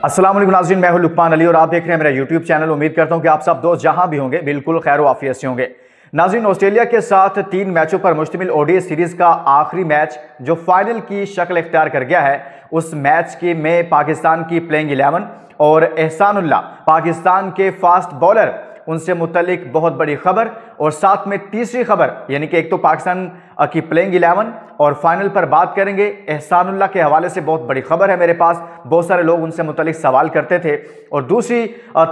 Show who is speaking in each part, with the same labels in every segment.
Speaker 1: अस्सलाम वालेकुम नाज़रीन, मैं हूं लुकमान अली और आप देख रहे हैं मेरा यूट्यूब चैनल। उम्मीद करता हूं कि आप सब दोस्त जहां भी होंगे बिल्कुल खैर आफियत से होंगे। नाज़रीन, ऑस्ट्रेलिया के साथ 3 मैचों पर मुश्तमिल ओडीआई सीरीज का आखिरी मैच जो फाइनल की शक्ल इख्तियार कर गया है, उस मैच के में पाकिस्तान की प्लेइंग 11 और एहसानुल्लाह पाकिस्तान के फास्ट बॉलर, उनसे मुतल्लिक बहुत बड़ी खबर और साथ में तीसरी खबर, यानी कि एक तो पाकिस्तान की प्लेइंग 11 और फाइनल पर बात करेंगे। एहसानुल्लाह के हवाले से बहुत बड़ी खबर है मेरे पास, बहुत सारे लोग उनसे मुतल्लिक सवाल करते थे। और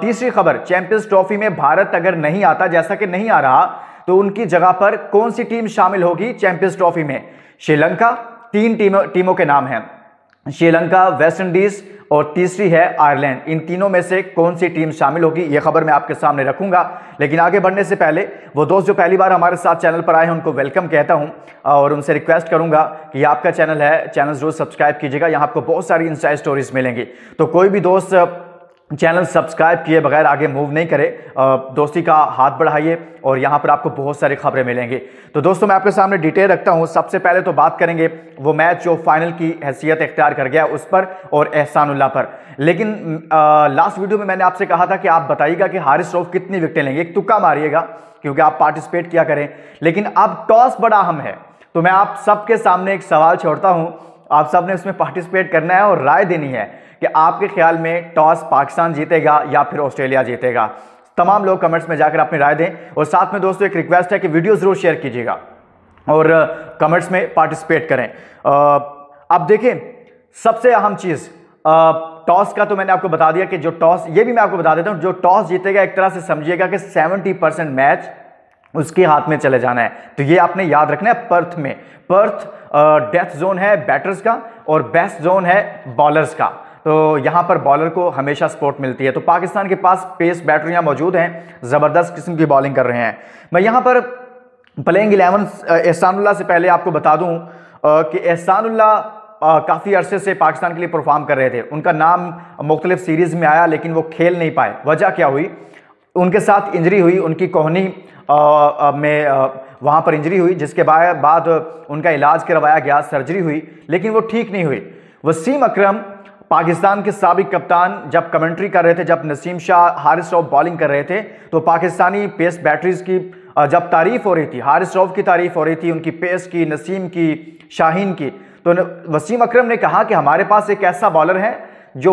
Speaker 1: तीसरी खबर, चैंपियंस ट्रॉफी में भारत अगर नहीं आता, जैसा कि नहीं आ रहा, तो उनकी जगह पर कौन सी टीम शामिल होगी चैंपियंस ट्रॉफी में। श्रीलंका, 3 टीमों के नाम हैं, श्रीलंका, वेस्ट इंडीज और तीसरी है आयरलैंड। इन तीनों में से कौन सी टीम शामिल होगी, यह खबर मैं आपके सामने रखूंगा। लेकिन आगे बढ़ने से पहले वो दोस्त जो पहली बार हमारे साथ चैनल पर आए हैं उनको वेलकम कहता हूं और उनसे रिक्वेस्ट करूंगा कि आपका चैनल है, चैनल जरूर सब्सक्राइब कीजिएगा। यहां आपको बहुत सारी इनसाइड स्टोरीज मिलेंगी, तो कोई भी दोस्त चैनल सब्सक्राइब किए बगैर आगे मूव नहीं करे, दोस्ती का हाथ बढ़ाइए और यहाँ पर आपको बहुत सारी खबरें मिलेंगी। तो दोस्तों, मैं आपके सामने डिटेल रखता हूँ। सबसे पहले तो बात करेंगे वो मैच जो फाइनल की हैसियत इख्तियार कर गया उस पर और एहसानुल्लाह पर। लेकिन लास्ट वीडियो में मैंने आपसे कहा था कि आप बताइएगा कि हारिस रऊफ कितनी विकेटें लेंगे, एक तुक्का मारिएगा क्योंकि आप पार्टिसिपेट किया करें। लेकिन अब टॉस बड़ा अहम है, तो मैं आप सबके सामने एक सवाल छोड़ता हूँ, आप सब ने उसमें पार्टिसिपेट करना है और राय देनी है कि आपके ख्याल में टॉस पाकिस्तान जीतेगा या फिर ऑस्ट्रेलिया जीतेगा। तमाम लोग कमेंट्स में जाकर अपनी राय दें और साथ में दोस्तों एक रिक्वेस्ट है कि वीडियो जरूर शेयर कीजिएगा और कमेंट्स में पार्टिसिपेट करें। अब देखें, सबसे अहम चीज टॉस का तो मैंने आपको बता दिया कि जो टॉस, ये भी मैं आपको बता देता हूं, जो टॉस जीतेगा एक तरह से समझिएगा कि 70% मैच उसके हाथ में चले जाना है। तो ये आपने याद रखना है। पर्थ डेथ जोन है बैटर्स का और बेस्ट जोन है बॉलर्स का, तो यहां पर बॉलर को हमेशा सपोर्ट मिलती है। तो पाकिस्तान के पास पेस बैटर यहां मौजूद हैं, जबरदस्त किस्म की बॉलिंग कर रहे हैं। मैं यहां पर प्लेइंग 11 एहसानुल्लाह से पहले आपको बता दूं कि एहसानुल्लाह काफी अरसे से पाकिस्तान के लिए परफॉर्म कर रहे थे। उनका नाम मुख्तलिफ सीरीज में आया लेकिन वो खेल नहीं पाए। वजह क्या हुई? उनके साथ इंजरी हुई, उनकी कोहनी में वहां पर इंजरी हुई, जिसके बाद उनका इलाज करवाया गया, सर्जरी हुई, लेकिन वो ठीक नहीं हुई। वसीम अकरम पाकिस्तान के साबिक कप्तान जब कमेंट्री कर रहे थे, जब नसीम शाह, हारिस रऊफ बॉलिंग कर रहे थे, तो पाकिस्तानी पेस बैटरीज की जब तारीफ हो रही थी, हारिस रऊफ की तारीफ हो रही थी, उनकी पेस की, नसीम की, शाहीन की, तो वसीम अकरम ने कहा कि हमारे पास एक ऐसा बॉलर है जो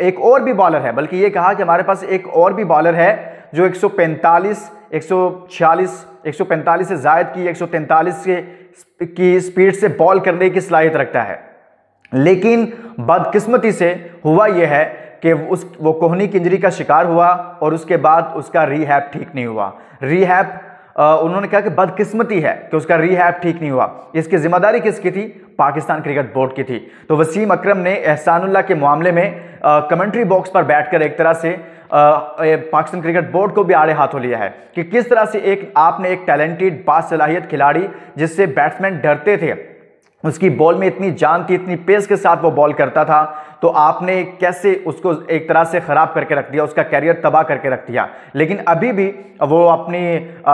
Speaker 1: एक और भी बॉलर है, बल्कि ये कहा कि हमारे पास एक और भी बॉलर है जो 145, 146, 145 से जायद की 143 की स्पीड से बॉल करने की सलाहियत रखता है। लेकिन बदकिस्मती से हुआ यह है कि वो कोहनी की इंजरी का शिकार हुआ और उसके बाद उसका रीहैब ठीक नहीं हुआ। उन्होंने कहा कि बदकिस्मती है कि उसका रीहैब ठीक नहीं हुआ। इसकी जिम्मेदारी किसकी थी? पाकिस्तान क्रिकेट बोर्ड की थी। तो वसीम अकरम ने एहसानुल्लाह के मामले में कमेंट्री बॉक्स पर बैठकर एक तरह से पाकिस्तान क्रिकेट बोर्ड को भी आड़े हाथों लिया है कि किस तरह से आपने एक टैलेंटेड बासलाहियत खिलाड़ी, जिससे बैट्समैन डरते थे, उसकी बॉल में इतनी जान थी, इतनी पेस के साथ वो बॉल करता था, तो आपने कैसे उसको एक तरह से खराब करके रख दिया, उसका कैरियर तबाह करके रख दिया। लेकिन अभी भी वो अपनी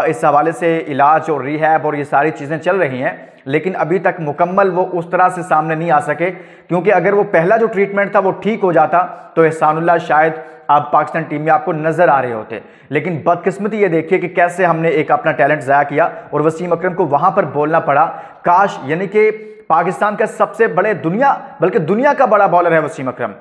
Speaker 1: इस हवाले से इलाज और रिहैब और ये सारी चीज़ें चल रही हैं, लेकिन अभी तक मुकम्मल वो उस तरह से सामने नहीं आ सके, क्योंकि अगर वो पहला जो ट्रीटमेंट था वो ठीक हो जाता तो एहसानुल्लाह शायद आप पाकिस्तान टीम में आपको नजर आ रहे होते। लेकिन बदकिस्मती ये देखिए कि कैसे हमने एक अपना टैलेंट ज़ाया किया और वसीम अकरम को वहां पर बोलना पड़ा। काश, यानी कि पाकिस्तान का सबसे बड़े बल्कि दुनिया का बड़ा बॉलर है वसीम अकरम,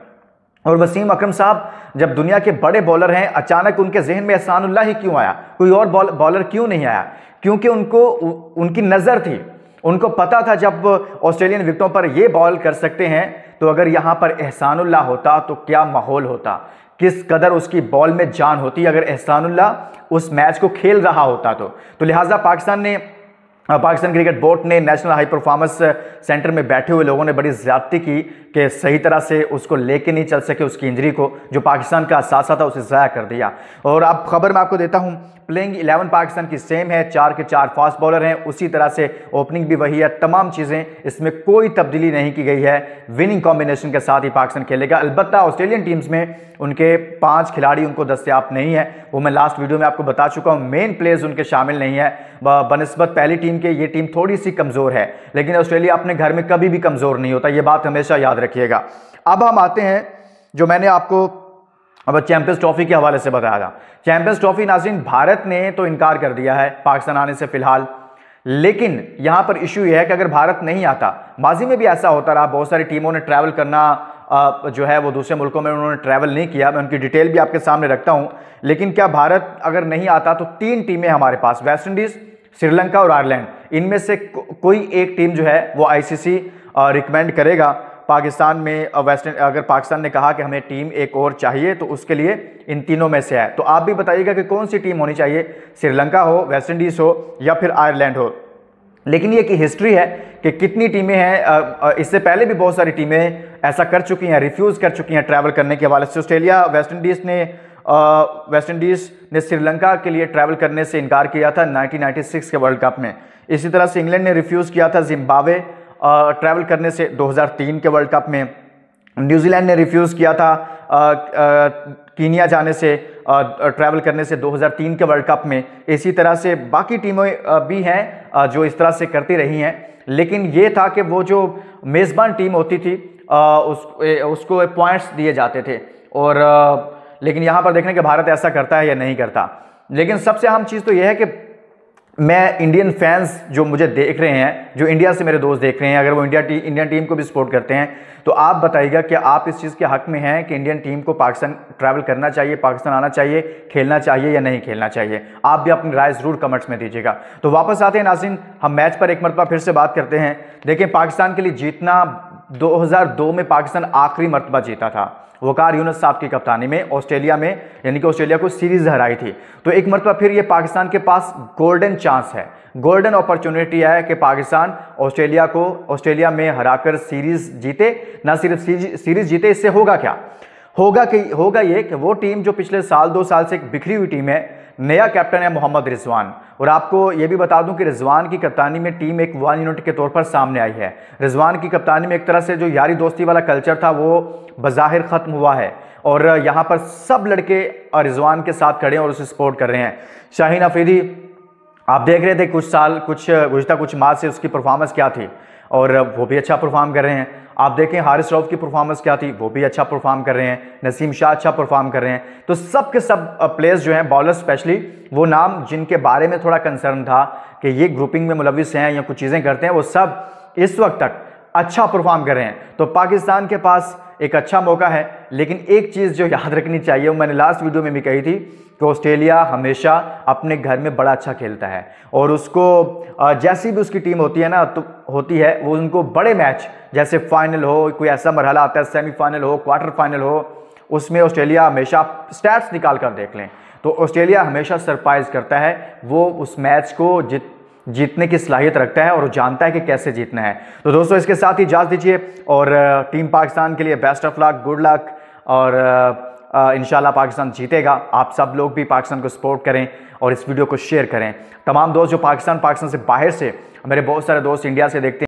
Speaker 1: और वसीम अकरम साहब जब दुनिया के बड़े बॉलर हैं, अचानक उनके जहन में एहसानुल्लाह ही क्यों आया? कोई और बॉलर क्यों नहीं आया? क्योंकि उनकी नजर थी, उनको पता था जब ऑस्ट्रेलियन विकेटों पर ये बॉल कर सकते हैं, तो अगर यहां पर एहसानुल्लाह होता तो क्या माहौल होता, किस कदर उसकी बॉल में जान होती अगर एहसानुल्लाह उस मैच को खेल रहा होता। तो लिहाजा पाकिस्तान क्रिकेट बोर्ड ने नेशनल हाई परफॉर्मेंस सेंटर में बैठे हुए लोगों ने बड़ी ज्यादती की कि सही तरह से उसको लेके नहीं चल सके, उसकी इंजरी को, जो पाकिस्तान का असासा था उसे ज़ाया कर दिया। और अब खबर मैं आपको देता हूं, प्लेइंग 11 पाकिस्तान की सेम है, 4 के 4 फास्ट बॉलर हैं, उसी तरह से ओपनिंग भी वही है, तमाम चीज़ें, इसमें कोई तब्दीली नहीं की गई है। विनिंग कॉम्बिनेशन के साथ ही पाकिस्तान खेलेगा। अलबत्ता ऑस्ट्रेलियन टीम्स में उनके 5 खिलाड़ी उनको दस्तयाब नहीं है, वो मैं लास्ट वीडियो में आपको बता चुका हूँ। मेन प्लेयर्स उनके शामिल नहीं है, बनस्बत पहली टीम के ये टीम थोड़ी सी कमज़ोर है, लेकिन ऑस्ट्रेलिया अपने घर में कभी भी कमज़ोर नहीं होता, ये बात हमेशा याद रखिएगा। अब हम आते हैं जो मैंने आपको अब चैंपियंस ट्रॉफी के हवाले से बताया था। चैंपियंस ट्रॉफी नाज़रीन भारत ने तो इनकार कर दिया है पाकिस्तान आने से फिलहाल, लेकिन यहां पर इशू यह है कि अगर भारत नहीं आता, माजी में भी ऐसा होता रहा, बहुत सारी टीमों ने ट्रैवल करना जो है वो दूसरे मुल्कों में उन्होंने ट्रैवल नहीं किया, मैं उनकी डिटेल भी आपके सामने रखता हूं। लेकिन क्या भारत अगर नहीं आता तो 3 टीमें हमारे पास, वेस्ट इंडीज, श्रीलंका और आयरलैंड, इनमें से कोई एक टीम जो है वो आईसीसी रिकमेंड करेगा पाकिस्तान में। अगर पाकिस्तान ने कहा कि हमें टीम एक और चाहिए तो उसके लिए इन तीनों में से है। तो आप भी बताइएगा कि कौन सी टीम होनी चाहिए, श्रीलंका हो, वेस्ट इंडीज हो या फिर आयरलैंड हो। लेकिन ये की हिस्ट्री है कि कितनी टीमें हैं, इससे पहले भी बहुत सारी टीमें ऐसा कर चुकी हैं, रिफ्यूज कर चुकी हैं ट्रैवल करने के हवाले से। ऑस्ट्रेलिया, वेस्ट इंडीज ने श्रीलंका के लिए ट्रैवल करने से इनकार किया था 1996 के वर्ल्ड कप में। इसी तरह से इंग्लैंड ने रिफ्यूज किया था जिम्बाब्वे ट्रैवल करने से 2003 के वर्ल्ड कप में। न्यूजीलैंड ने रिफ्यूज़ किया था कीनिया जाने से, ट्रैवल करने से 2003 के वर्ल्ड कप में। इसी तरह से बाकी टीमें भी हैं जो इस तरह से करती रही हैं, लेकिन ये था कि वो जो मेज़बान टीम होती थी उसको पॉइंट्स दिए जाते थे। और लेकिन यहाँ पर देखने कि भारत ऐसा करता है या नहीं करता। लेकिन सबसे अहम चीज़ तो यह है कि मैं इंडियन फैंस जो मुझे देख रहे हैं, जो इंडिया से मेरे दोस्त देख रहे हैं, अगर वो इंडियन टीम को भी सपोर्ट करते हैं तो आप बताइएगा कि आप इस चीज़ के हक में हैं कि इंडियन टीम को पाकिस्तान ट्रैवल करना चाहिए, पाकिस्तान आना चाहिए, खेलना चाहिए या नहीं खेलना चाहिए। आप भी अपनी राय ज़रूर कमेंट्स में दीजिएगा। तो वापस आते हैं नाज़रीन, हम मैच पर एक मरतबा फिर से बात करते हैं। देखिए, पाकिस्तान के लिए जीतना 2002 में पाकिस्तान आखिरी मरतबा जीता था, वकार यूनुस साहब की कप्तानी में, ऑस्ट्रेलिया में, यानी कि ऑस्ट्रेलिया को सीरीज हराई थी। तो एक मरतबा फिर ये पाकिस्तान के पास गोल्डन चांस है, गोल्डन अपॉर्चुनिटी है कि पाकिस्तान ऑस्ट्रेलिया में हराकर सीरीज जीते। ना सिर्फ सीरीज जीते, इससे होगा क्या, होगा ये कि वो टीम जो पिछले साल 2 साल से एक बिखरी हुई टीम है, नया कैप्टन है मोहम्मद रिजवान। और आपको ये भी बता दूं कि रिजवान की कप्तानी में टीम एक 1 यूनिट के तौर पर सामने आई है। रिजवान की कप्तानी में एक तरह से जो यारी दोस्ती वाला कल्चर था वो बज़ाहिर ख़त्म हुआ है, और यहाँ पर सब लड़के रिजवान के साथ खड़े हैं और उसे सपोर्ट कर रहे हैं। शाहीन अफरीदी आप देख रहे थे गुज़श्ता कुछ माह से उसकी परफॉर्मेंस क्या थी, और वो भी अच्छा परफॉर्म कर रहे हैं। आप देखें हारिस रऊफ की परफॉर्मेंस क्या थी, वो भी अच्छा परफॉर्म कर रहे हैं। नसीम शाह अच्छा परफॉर्म कर रहे हैं। तो सब के सब प्लेयर्स जो हैं, बॉलर स्पेशली, वो नाम जिनके बारे में थोड़ा कंसर्न था कि ये ग्रुपिंग में मुलविस हैं या कुछ चीज़ें करते हैं, वो सब इस वक्त तक अच्छा परफॉर्म कर रहे हैं। तो पाकिस्तान के पास एक अच्छा मौका है। लेकिन एक चीज़ जो याद रखनी चाहिए, वो मैंने लास्ट वीडियो में भी कही थी कि ऑस्ट्रेलिया हमेशा अपने घर में बड़ा अच्छा खेलता है, और उसको जैसी भी उसकी टीम होती है ना, तो होती है वो उनको बड़े मैच, जैसे फाइनल हो, कोई ऐसा मरहला आता है, सेमीफाइनल हो, क्वार्टर फाइनल हो, उसमें ऑस्ट्रेलिया हमेशा, स्टैट्स निकाल कर देख लें तो ऑस्ट्रेलिया हमेशा सरप्राइज करता है। वो उस मैच को जीतने की सलाहियत रखता है और जानता है कि कैसे जीतना है। तो दोस्तों, इसके साथ ही इजाज़त दीजिए, और टीम पाकिस्तान के लिए best of luck, good luck, और इंशाल्लाह पाकिस्तान जीतेगा। आप सब लोग भी पाकिस्तान को सपोर्ट करें और इस वीडियो को शेयर करें। तमाम दोस्त जो पाकिस्तान से बाहर से, मेरे बहुत सारे दोस्त इंडिया से देखते हैं,